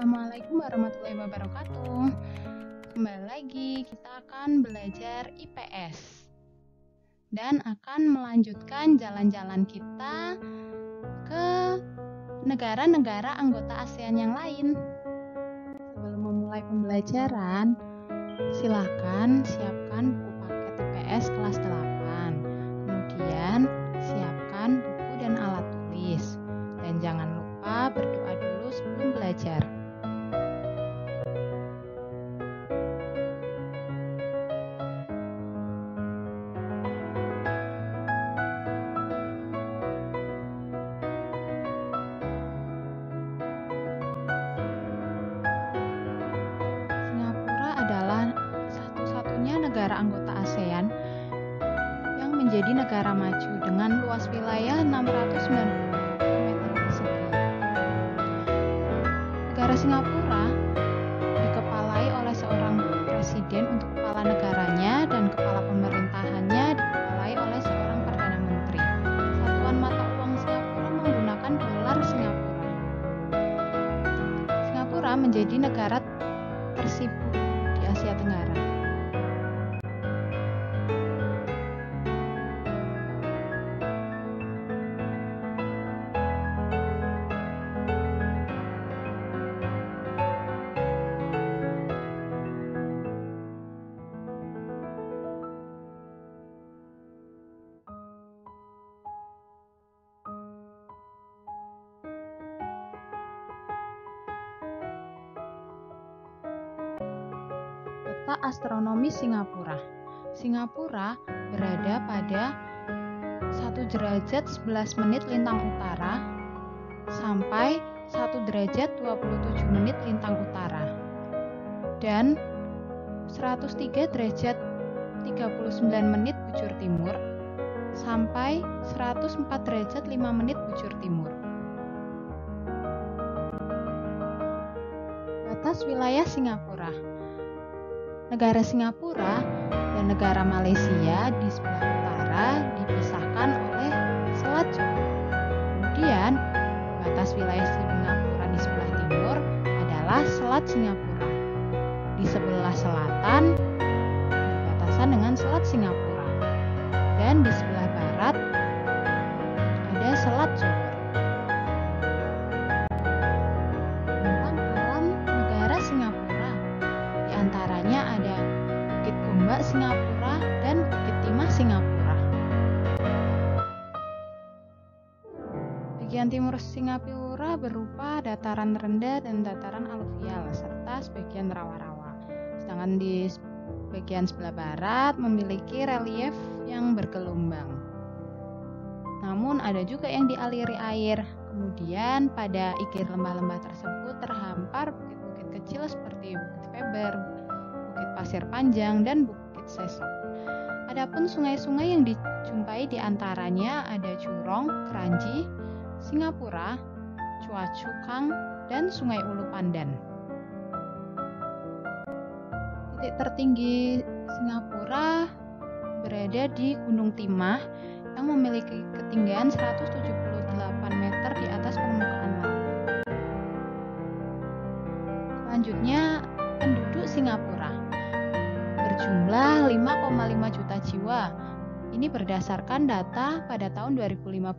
Assalamualaikum warahmatullahi wabarakatuh. Kembali lagi kita akan belajar IPS dan akan melanjutkan jalan-jalan kita ke negara-negara anggota ASEAN yang lain. Sebelum memulai pembelajaran, silakan siapkan buku paket IPS kelas 8. Kemudian siapkan buku dan alat tulis. Dan jangan lupa berdoa dulu sebelum belajar. Singapura adalah satu-satunya negara anggota ASEAN yang menjadi negara maju dengan luas wilayah 690 km persegi. Negara Singapura dikepalai oleh seorang presiden untuk kepala negaranya dan kepala pemerintahannya dikepalai oleh seorang perdana menteri. Satuan mata uang Singapura menggunakan dolar Singapura. Singapura menjadi negara tersibuk di Asia Tenggara. Peta astronomi Singapura. Singapura berada pada 1 derajat 11 menit lintang utara sampai 1 derajat 27 menit lintang utara dan 103 derajat 39 menit bujur timur sampai 104 derajat 5 menit bujur timur. Batas wilayah Singapura. Negara Singapura dan negara Malaysia di sebelah utara dipisahkan oleh Selat Johor. Kemudian, batas wilayah Singapura di sebelah timur adalah Selat Singapura. Di sebelah selatan berbatasan dengan Selat Singapura. Dan di sebelah barat ada Selat Johor. Tentang alam negara Singapura, di antaranya ada Bukit Gombak Singapura dan Bukit Timah Singapura. Bagian timur Singapura berupa dataran rendah dan dataran aluvial serta sebagian rawa-rawa. Sedangkan di bagian sebelah barat memiliki relief yang bergelombang. Namun ada juga yang dialiri air. Kemudian pada ikir lembah-lembah tersebut terhampar bukit-bukit kecil seperti Bukit Faber, Bukit Pasir Panjang, dan Bukit Sesok. Adapun sungai-sungai yang dijumpai di antaranya ada Jurong, Kranji, Singapura, Chua Chu Kang, dan Sungai Ulu Pandan. Titik tertinggi Singapura berada di Gunung Timah yang memiliki ketinggian 178 meter di atas permukaan laut. Selanjutnya, penduduk Singapura berjumlah 5,5 juta jiwa. Ini berdasarkan data pada tahun 2015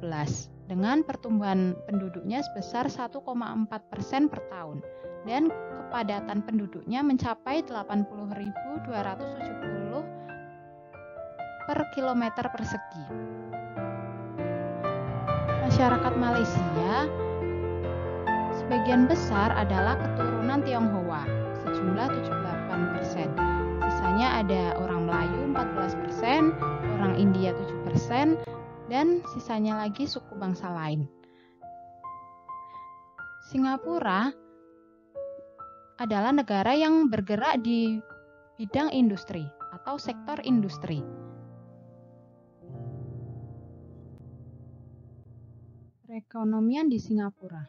dengan pertumbuhan penduduknya sebesar 1,4% per tahun dan kepadatan penduduknya mencapai 80.270 per kilometer persegi. Masyarakat Malaysia sebagian besar adalah keturunan Tionghoa, sejumlah 78%. Sisanya ada orang Melayu 14%, orang India 7%, dan sisanya lagi suku bangsa lain. Singapura adalah negara yang bergerak di bidang industri atau sektor industri. Perekonomian di Singapura.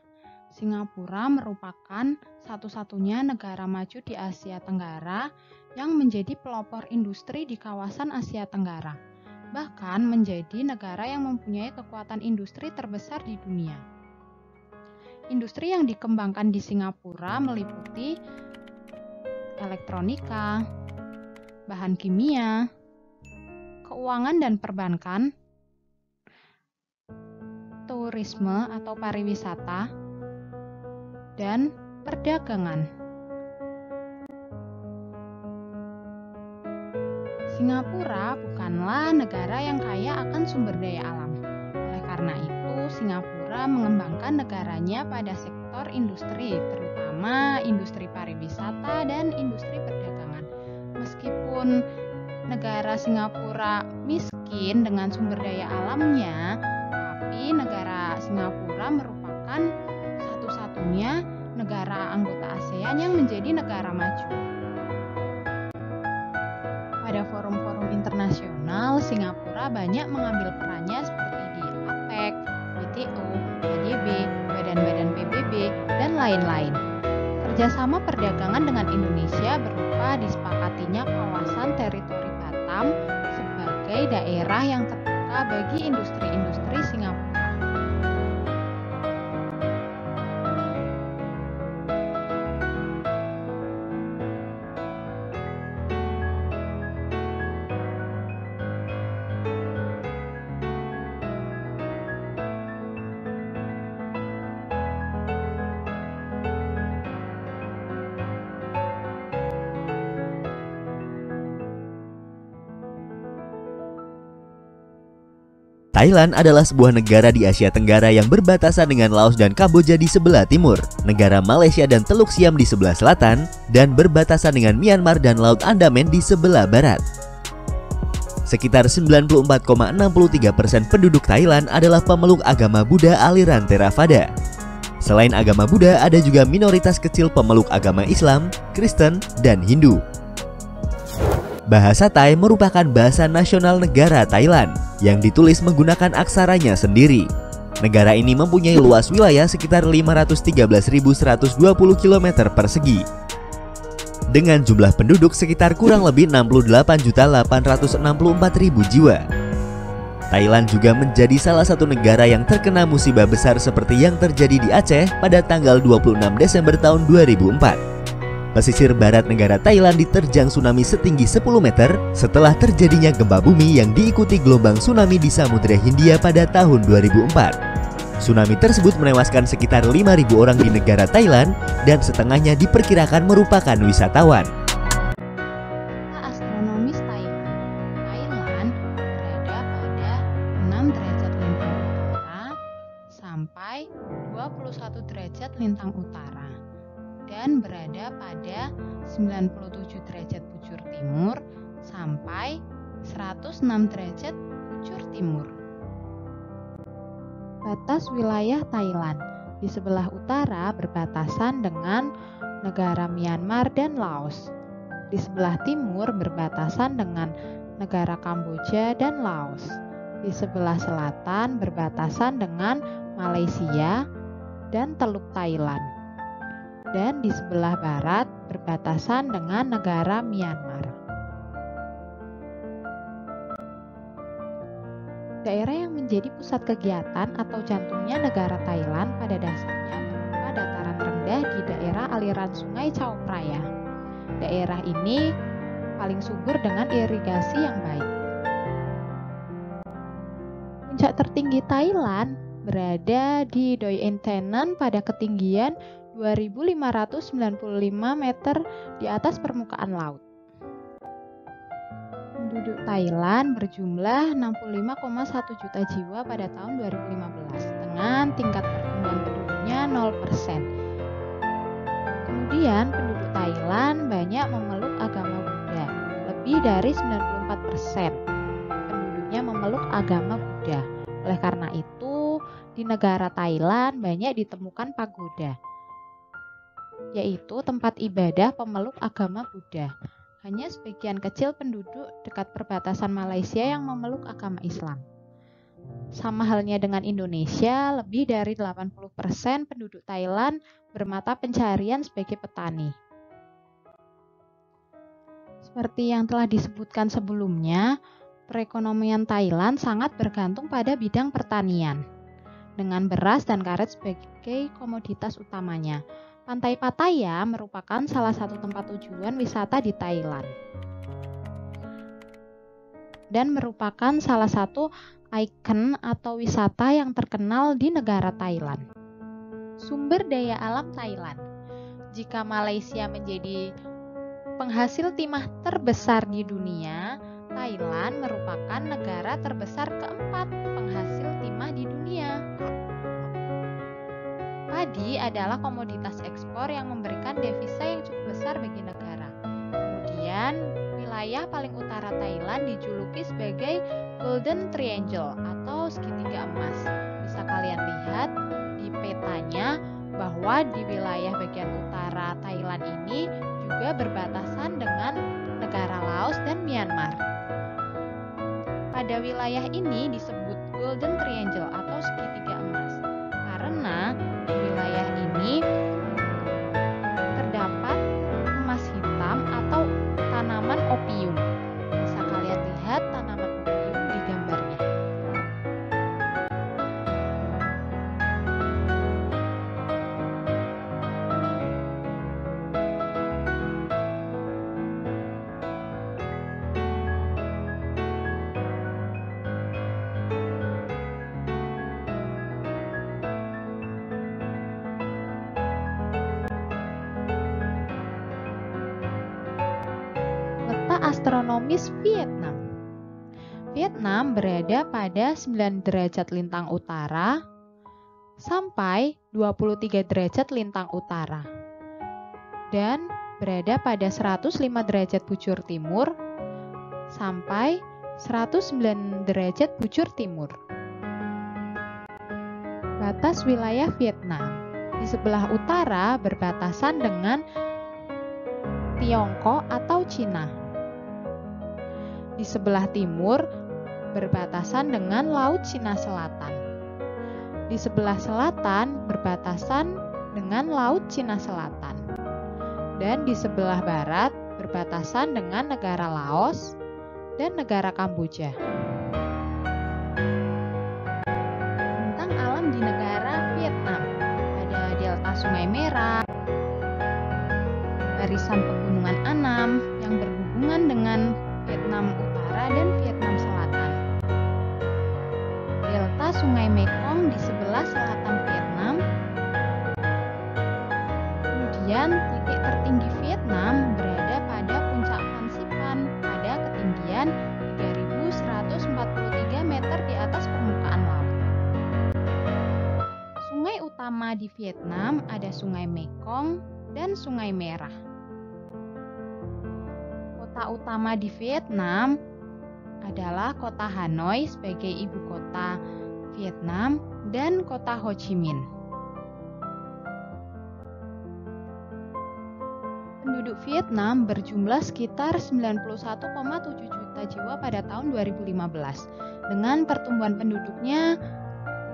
Singapura merupakan satu-satunya negara maju di Asia Tenggara yang menjadi pelopor industri di kawasan Asia Tenggara, bahkan menjadi negara yang mempunyai kekuatan industri terbesar di dunia. Industri yang dikembangkan di Singapura meliputi elektronika, bahan kimia, keuangan dan perbankan, turisme atau pariwisata, dan perdagangan. Singapura bukanlah negara yang kaya akan sumber daya alam. Oleh karena itu, Singapura mengembangkan negaranya pada sektor industri, terutama industri pariwisata dan industri perdagangan. Meskipun negara Singapura miskin dengan sumber daya alamnya, tapi negara Singapura merupakan satu-satunya negara anggota ASEAN yang menjadi negara maju. Pada forum-forum internasional, Singapura banyak mengambil perannya seperti di APEC, WTO, ADB, badan-badan PBB, dan lain-lain. Kerjasama perdagangan dengan Indonesia berupa disepakatinya kawasan teritori Batam sebagai daerah yang terbuka bagi industri-industri Singapura. Thailand adalah sebuah negara di Asia Tenggara yang berbatasan dengan Laos dan Kamboja di sebelah timur, negara Malaysia dan Teluk Siam di sebelah selatan, dan berbatasan dengan Myanmar dan Laut Andaman di sebelah barat. Sekitar 94,63% penduduk Thailand adalah pemeluk agama Buddha aliran Theravada. Selain agama Buddha, ada juga minoritas kecil pemeluk agama Islam, Kristen, dan Hindu. Bahasa Thai merupakan bahasa nasional negara Thailand yang ditulis menggunakan aksaranya sendiri. Negara ini mempunyai luas wilayah sekitar 513.120 km persegi. Dengan jumlah penduduk sekitar kurang lebih 68.864.000 jiwa. Thailand juga menjadi salah satu negara yang terkena musibah besar seperti yang terjadi di Aceh pada tanggal 26 Desember tahun 2004. Pesisir barat negara Thailand diterjang tsunami setinggi 10 meter setelah terjadinya gempa bumi yang diikuti gelombang tsunami di Samudra Hindia pada tahun 2004. Tsunami tersebut menewaskan sekitar 5.000 orang di negara Thailand dan setengahnya diperkirakan merupakan wisatawan. Astronomis Thailand. Thailand berada pada 6 derajat lintang utara sampai 21 derajat lintang utara dan berada pada 97 derajat bujur timur sampai 106 derajat bujur timur. Batas wilayah Thailand di sebelah utara berbatasan dengan negara Myanmar dan Laos. Di sebelah timur berbatasan dengan negara Kamboja dan Laos. Di sebelah selatan berbatasan dengan Malaysia dan Teluk Thailand. Dan di sebelah barat berbatasan dengan negara Myanmar. Daerah yang menjadi pusat kegiatan atau jantungnya negara Thailand pada dasarnya berupa dataran rendah di daerah aliran sungai Chao Phraya. Daerah ini paling subur dengan irigasi yang baik. Puncak tertinggi Thailand berada di Doi Inthanon pada ketinggian 2.595 meter di atas permukaan laut. Penduduk Thailand berjumlah 65,1 juta jiwa pada tahun 2015 dengan tingkat pertumbuhan penduduknya 0%. Kemudian penduduk Thailand banyak memeluk agama Buddha. Lebih dari 94% penduduknya memeluk agama Buddha. Oleh karena itu, di negara Thailand banyak ditemukan pagoda, yaitu tempat ibadah pemeluk agama Buddha. Hanya sebagian kecil penduduk dekat perbatasan Malaysia yang memeluk agama Islam. Sama halnya dengan Indonesia, lebih dari 80% penduduk Thailand bermata pencaharian sebagai petani. Seperti yang telah disebutkan sebelumnya, perekonomian Thailand sangat bergantung pada bidang pertanian, dengan beras dan karet sebagai sebagai komoditas utamanya. Pantai Pattaya merupakan salah satu tempat tujuan wisata di Thailand dan merupakan salah satu ikon atau wisata yang terkenal di negara Thailand. Sumber daya alam Thailand. Jika Malaysia menjadi penghasil timah terbesar di dunia, Thailand merupakan negara terbesar keempat penghasil timah di dunia. Padi adalah komoditas ekspor yang memberikan devisa yang cukup besar bagi negara. Kemudian, wilayah paling utara Thailand dijuluki sebagai Golden Triangle atau segitiga emas. Bisa kalian lihat di petanya bahwa di wilayah bagian utara Thailand ini juga berbatasan dengan negara Laos dan Myanmar. Pada wilayah ini disebut Golden Triangle atau segitiga emas karena di wilayah ini terdapat emas hitam atau tanaman opium. Bisa kalian lihat tanaman opium di gambarnya. Astronomis Vietnam. Vietnam berada pada 9 derajat lintang utara sampai 23 derajat lintang utara dan berada pada 105 derajat bujur timur sampai 109 derajat bujur timur. Batas wilayah Vietnam. Di sebelah utara berbatasan dengan Tiongkok atau Cina. Di sebelah timur berbatasan dengan Laut Cina Selatan. Di sebelah selatan berbatasan dengan Laut Cina Selatan. Dan di sebelah barat berbatasan dengan negara Laos dan negara Kamboja. Bentang alam di negara Vietnam. Ada delta Sungai Merah, barisan pegunungan Annam yang berhubungan dengan Vietnam Utara dan Vietnam Selatan. Delta Sungai Mekong di sebelah selatan Vietnam. Kemudian titik tertinggi Vietnam berada pada puncak Phan Xipang pada ketinggian 3.143 meter di atas permukaan laut. Sungai utama di Vietnam ada Sungai Mekong dan Sungai Merah. Kota utama di Vietnam adalah kota Hanoi sebagai ibu kota Vietnam dan kota Ho Chi Minh. Penduduk Vietnam berjumlah sekitar 91,7 juta jiwa pada tahun 2015 dengan pertumbuhan penduduknya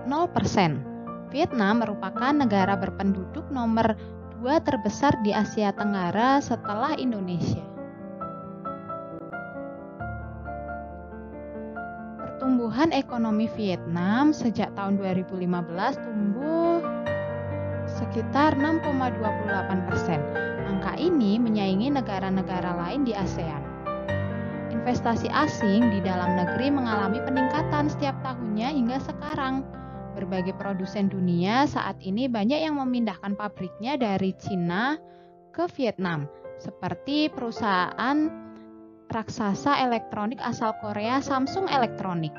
0%. Vietnam merupakan negara berpenduduk nomor 2 terbesar di Asia Tenggara setelah Indonesia. Pertumbuhan ekonomi Vietnam sejak tahun 2015 tumbuh sekitar 6,28%. Angka ini menyaingi negara-negara lain di ASEAN. Investasi asing di dalam negeri mengalami peningkatan setiap tahunnya hingga sekarang. Berbagai produsen dunia saat ini banyak yang memindahkan pabriknya dari Cina ke Vietnam, seperti perusahaan raksasa elektronik asal Korea Samsung Electronics.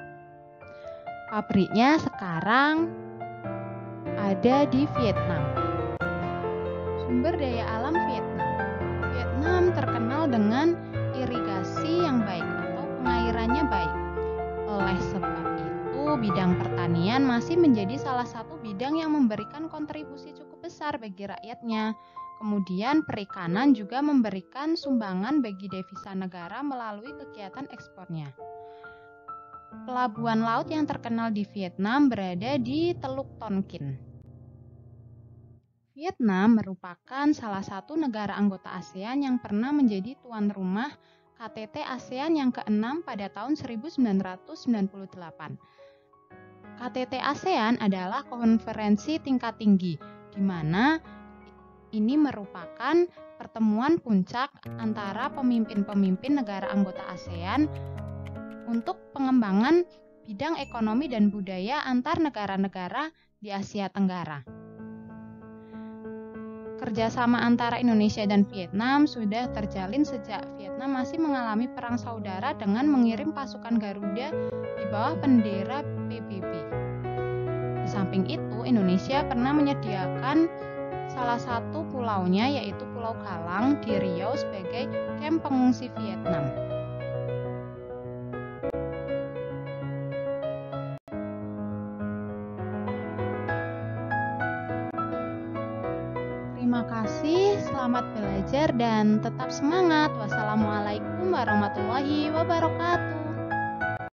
Pabriknya sekarang ada di Vietnam. Sumber daya alam Vietnam. Vietnam terkenal dengan irigasi yang baik atau pengairannya baik. Oleh sebab itu, bidang pertanian masih menjadi salah satu bidang yang memberikan kontribusi cukup besar bagi rakyatnya. Kemudian perikanan juga memberikan sumbangan bagi devisa negara melalui kegiatan ekspornya. Pelabuhan laut yang terkenal di Vietnam berada di Teluk Tonkin. Vietnam merupakan salah satu negara anggota ASEAN yang pernah menjadi tuan rumah KTT ASEAN yang ke-6 pada tahun 1998. KTT ASEAN adalah konferensi tingkat tinggi, di mana ini merupakan pertemuan puncak antara pemimpin-pemimpin negara anggota ASEAN untuk pengembangan bidang ekonomi dan budaya antar negara-negara di Asia Tenggara. Kerjasama antara Indonesia dan Vietnam sudah terjalin sejak Vietnam masih mengalami perang saudara dengan mengirim pasukan Garuda di bawah bendera PBB. Di samping itu, Indonesia pernah menyediakan salah satu pulaunya yaitu Pulau Galang di Riau sebagai kamp pengungsi Vietnam. Terima kasih, selamat belajar dan tetap semangat. Wassalamualaikum warahmatullahi wabarakatuh.